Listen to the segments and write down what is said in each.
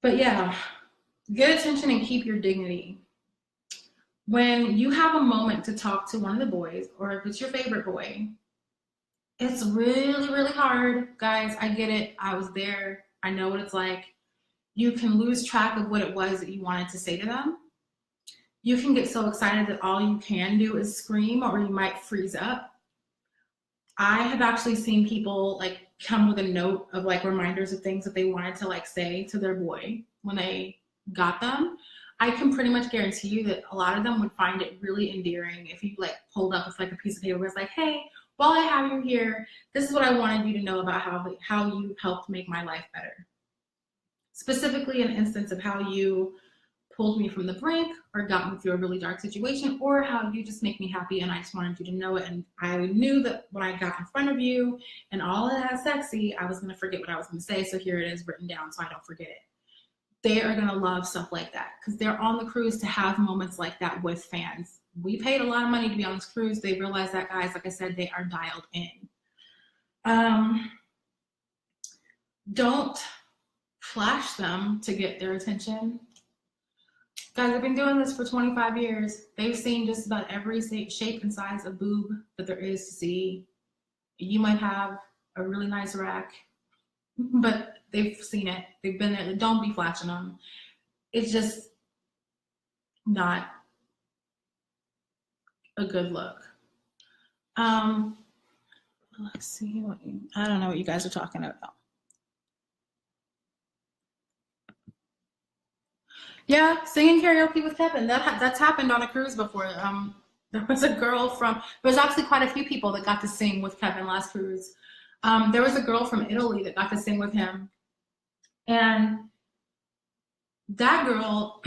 But yeah, get attention and keep your dignity. When you have a moment to talk to one of the boys, or if it's your favorite boy, it's really, really hard. Guys, I get it. I was there. I know what it's like. You can lose track of what it was that you wanted to say to them. You can get so excited that all you can do is scream, or you might freeze up. I have actually seen people like come with a note of like reminders of things that they wanted to like say to their boy when they got them. I can pretty much guarantee you that a lot of them would find it really endearing if you like pulled up with like a piece of paper where it's like, hey, while I have you here, this is what I wanted you to know about how you helped make my life better. Specifically, an instance of how you pulled me from the brink or got me through a really dark situation, or how you just make me happy and I just wanted you to know it. And I knew that when I got in front of you and all of that sexy, I was going to forget what I was going to say. So here it is written down so I don't forget it. They are going to love stuff like that because they're on the cruise to have moments like that with fans. We paid a lot of money to be on this cruise. They realize that, guys, like I said, they are dialed in. Don't flash them to get their attention. Guys, I've been doing this for 25 years. They've seen just about every shape and size of boob that there is to see. You might have a really nice rack, but they've seen it. They've been there. Don't be flashing them. It's just not a good look. Let's see. I don't know what you guys are talking about. Yeah, singing karaoke with Kevin. That's happened on a cruise before. There was a girl from. There was actually quite a few people that got to sing with Kevin last cruise. There was a girl from Italy that got to sing with him, and that girl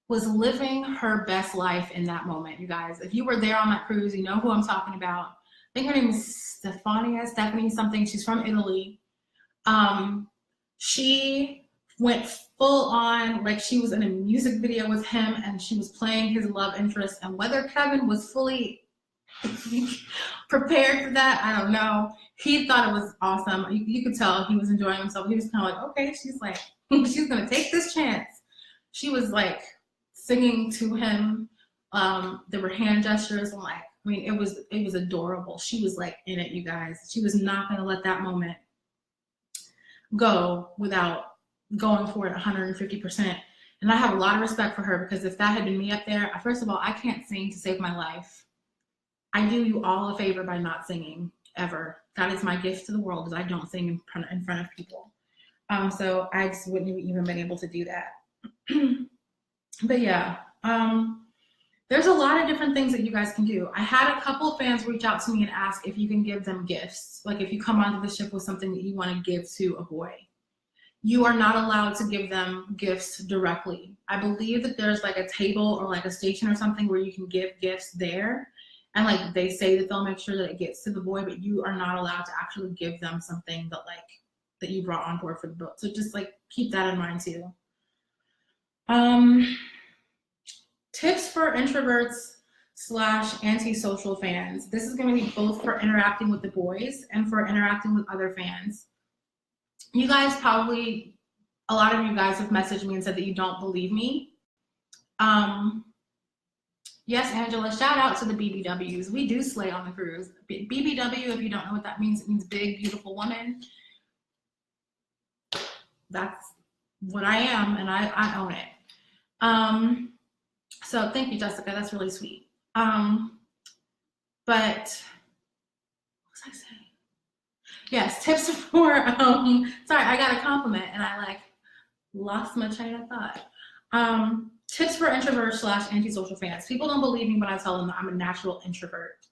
was living her best life in that moment. You guys, if you were there on that cruise, you know who I'm talking about. I think her name is Stephanie something. She's from Italy. She went full on, like she was in a music video with him and she was playing his love interest. And whether Kevin was fully prepared for that, I don't know. He thought it was awesome. You could tell he was enjoying himself. He was kind of like, okay, she's like, she's going to take this chance. She was like singing to him. There were hand gestures and like, I mean, it was adorable. She was like in it, you guys. She was not going to let that moment go without going for it 150%. And I have a lot of respect for her because if that had been me up there, first of all, I can't sing to save my life. I do you all a favor by not singing ever. That is my gift to the world, is I don't sing in front of people. So I just wouldn't have even been able to do that. But yeah, there's a lot of different things that you guys can do. I had a couple fans reach out to me and ask if you can give them gifts. Like if you come onto the ship with something that you want to give to a boy. You are not allowed to give them gifts directly. I believe that there's like a table or like a station or something where you can give gifts there. And like they say that they'll make sure that it gets to the boy, but you are not allowed to actually give them something that you brought on board for the boat. So just like keep that in mind too. Tips for introverts / antisocial fans. This is going to be both for interacting with the boys and for interacting with other fans. You guys probably, a lot of you guys have messaged me and said that you don't believe me. Yes, Angela, shout out to the BBWs. We do slay on the cruise. BBW, if you don't know what that means, it means big, beautiful woman. That's what I am, and I own it. So thank you, Jessica. That's really sweet. But what was I saying? Yes, tips for, sorry, I got a compliment and I like lost my train of thought. Tips for introverts / antisocial fans. People don't believe me when I tell them that I'm a natural introvert.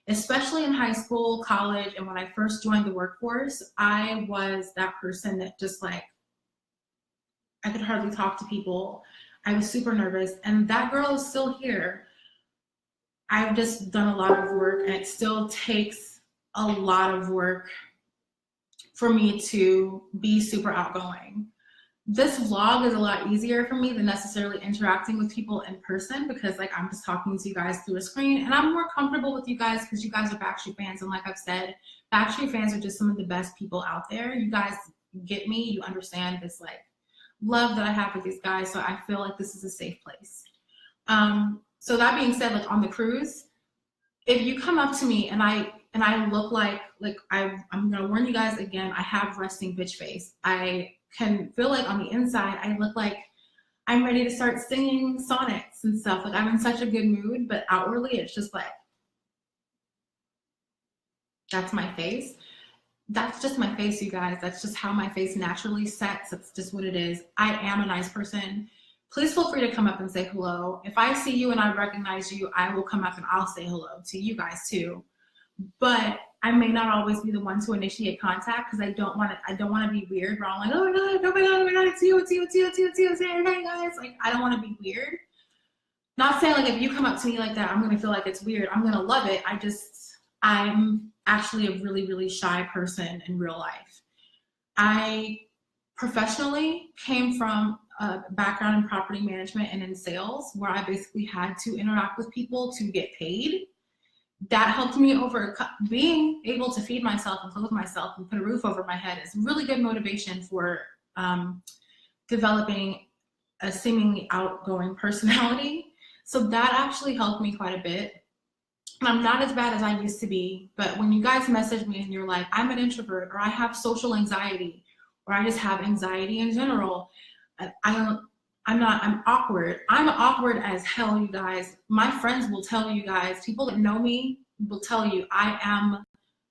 Especially in high school, college, and when I first joined the workforce, I was that person that just like, I could hardly talk to people. I was super nervous, and that girl is still here. I've just done a lot of work, and it still takes a lot of work for me to be super outgoing. This vlog is a lot easier for me than necessarily interacting with people in person because like I'm just talking to you guys through a screen, and I'm more comfortable with you guys because you guys are Backstreet fans, and like I've said, Backstreet fans are just some of the best people out there. You guys get me, you understand this like love that I have with these guys. So I feel like this is a safe place. So that being said, like on the cruise, if you come up to me and I look like I'm gonna warn you guys again, I have resting bitch face. I can feel like on the inside I look like I'm ready to start singing sonnets and stuff. Like I'm in such a good mood, but outwardly it's just like, that's my face. That's just my face, you guys. That's just how my face naturally sets. That's just what it is. I am a nice person. Please feel free to come up and say hello. If I see you and I recognize you, I will come up and I'll say hello to you guys too. But I may not always be the one to initiate contact because I don't want to be weird where I'm like, oh my god, oh my god, oh my god, it's you, hey guys. Like I don't want to be weird. Not saying like if you come up to me like that, I'm gonna feel like it's weird. I'm gonna love it. I'm actually a really, really shy person in real life. I professionally came from a background in property management and in sales where I basically had to interact with people to get paid. That helped me being able to feed myself and clothe myself and put a roof over my head is really good motivation for developing a seemingly outgoing personality. So that actually helped me quite a bit. And I'm not as bad as I used to be, but when you guys message me and you're like, I'm an introvert, or I have social anxiety, or I just have anxiety in general, I'm awkward. I'm awkward as hell, you guys. My friends will tell you guys, people that know me will tell you, I am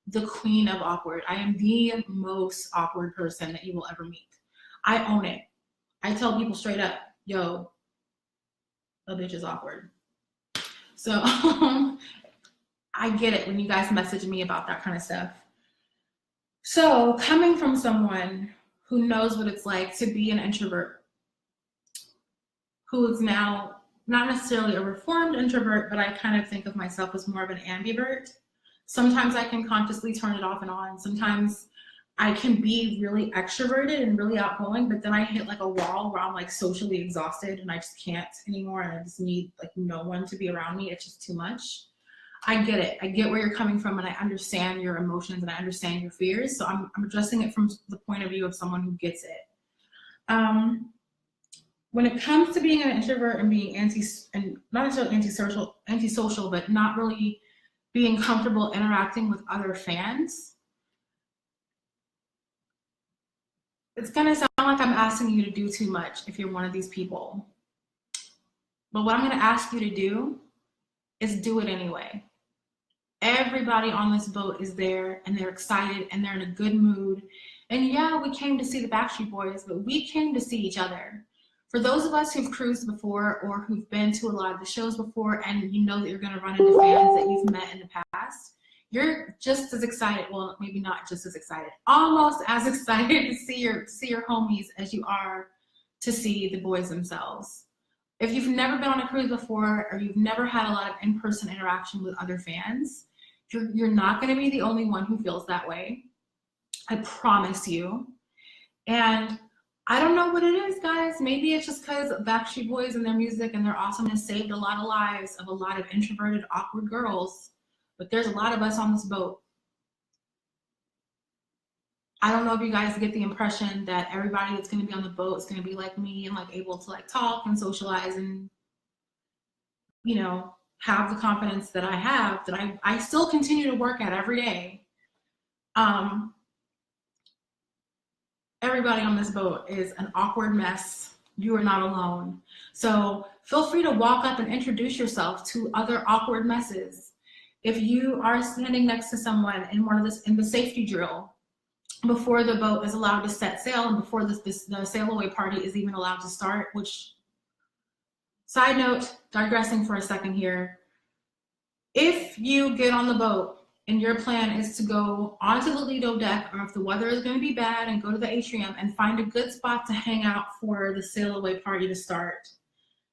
the queen of awkward. I am the most awkward person that you will ever meet. I own it. I tell people straight up, yo, a bitch is awkward. So I get it when you guys message me about that kind of stuff. So coming from someone who knows what it's like to be an introvert, who is now not necessarily a reformed introvert, but I kind of think of myself as more of an ambivert. Sometimes I can consciously turn it off and on. Sometimes I can be really extroverted and really outgoing, but then I hit like a wall where I'm like socially exhausted and I just can't anymore and I just need like no one to be around me. It's just too much. I get it. I get where you're coming from and I understand your emotions and I understand your fears. So I'm addressing it from the point of view of someone who gets it. When it comes to being an introvert and being not necessarily antisocial, but not really being comfortable interacting with other fans, it's gonna sound like I'm asking you to do too much if you're one of these people. But what I'm gonna ask you to do is do it anyway. Everybody on this boat is there and they're excited and they're in a good mood. And yeah, we came to see the Backstreet Boys, but we came to see each other. For those of us who've cruised before or who've been to a lot of the shows before and you know that you're gonna run into fans that you've met in the past, you're just as excited, well, maybe not just as excited, almost as excited to see your homies as you are to see the boys themselves. If you've never been on a cruise before or you've never had a lot of in-person interaction with other fans, you're not going to be the only one who feels that way. I promise you. And I don't know what it is, guys. Maybe it's just because Backstreet Boys and their music and their awesomeness saved a lot of lives of a lot of introverted, awkward girls. But there's a lot of us on this boat. I don't know if you guys get the impression that everybody that's going to be on the boat is going to be like me and like able to like talk and socialize and, you know, have the confidence that I have, that I still continue to work at every day. Everybody on this boat is an awkward mess. You are not alone. So feel free to walk up and introduce yourself to other awkward messes. If you are standing next to someone in the safety drill before the boat is allowed to set sail and before the sail away party is even allowed to start, which, side note, digressing for a second here, if you get on the boat and your plan is to go onto the Lido deck, or if the weather is going to be bad, and go to the atrium and find a good spot to hang out for the sail away party to start,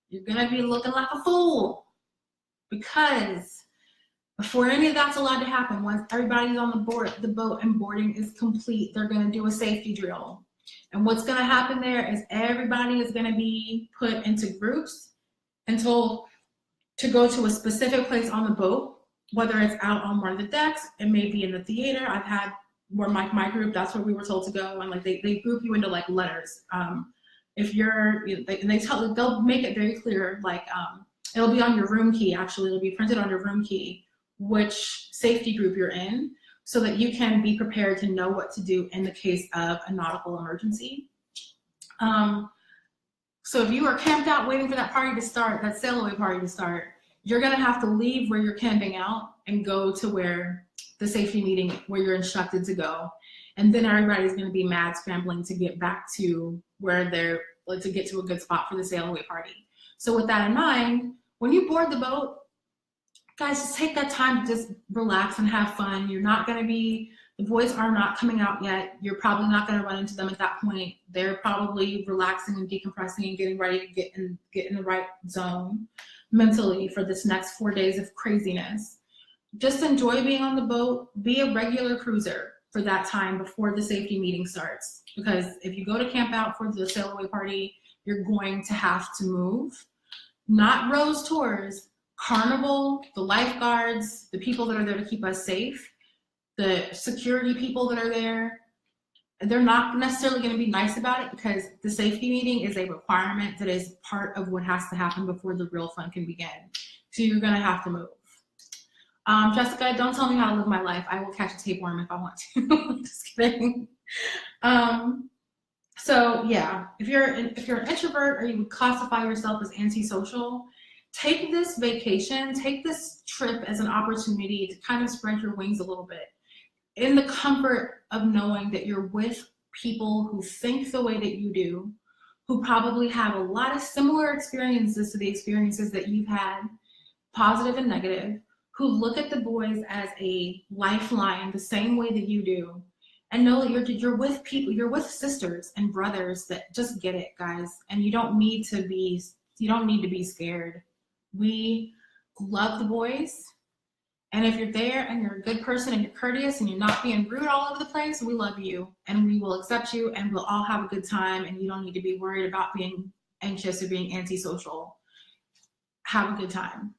you're going to be looking like a fool, because before any of that's allowed to happen, once everybody's on the boat and boarding is complete, they're going to do a safety drill. And what's going to happen there is everybody is going to be put into groups and told to go to a specific place on the boat, whether it's out on one of the decks, it may be in the theater. I've had where my group, that's where we were told to go, and like they group you into like letters. if you're, they'll make it very clear, like it'll be on your room key. Actually, it'll be printed on your room key which safety group you're in, so that you can be prepared to know what to do in the case of a nautical emergency. So if you are camped out waiting for that party to start, that sail away party to start, you're gonna have to leave where you're camping out and go to where the safety meeting, where you're instructed to go. And then everybody's gonna be mad scrambling to get back to where they're, like, to get to a good spot for the sail away party. So with that in mind, when you board the boat, guys, just take that time to just relax and have fun. You're not gonna be, the boys are not coming out yet. You're probably not gonna run into them at that point. They're probably relaxing and decompressing and getting ready to get in the right zone mentally for this next 4 days of craziness. Just enjoy being on the boat. Be a regular cruiser for that time before the safety meeting starts. Because if you go to camp out for the sail away party, you're going to have to move. Not Rose Tours, Carnival, the lifeguards, the people that are there to keep us safe, the security people that are there, they're not necessarily going to be nice about it, because the safety meeting is a requirement that is part of what has to happen before the real fun can begin. So you're going to have to move. Jessica, don't tell me how to live my life. I will catch a tapeworm if I want to. Just kidding. So yeah, if you're an introvert, or you would classify yourself as antisocial, take this vacation, take this trip as an opportunity to kind of spread your wings a little bit, in the comfort of knowing that you're with people who think the way that you do, who probably have a lot of similar experiences to the experiences that you've had, positive and negative, who look at the boys as a lifeline the same way that you do, and know that you're with people, you're with sisters and brothers that just get it, guys, and you don't need to be scared. We love the boys, and if you're there and you're a good person and you're courteous and you're not being rude all over the place, we love you and we will accept you, and we'll all have a good time, and you don't need to be worried about being anxious or being antisocial. Have a good time.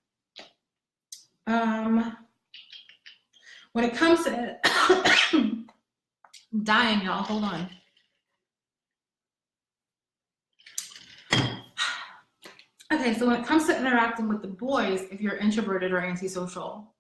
When it comes to I'm dying, y'all, hold on. Okay, so when it comes to interacting with the boys, if you're introverted or antisocial,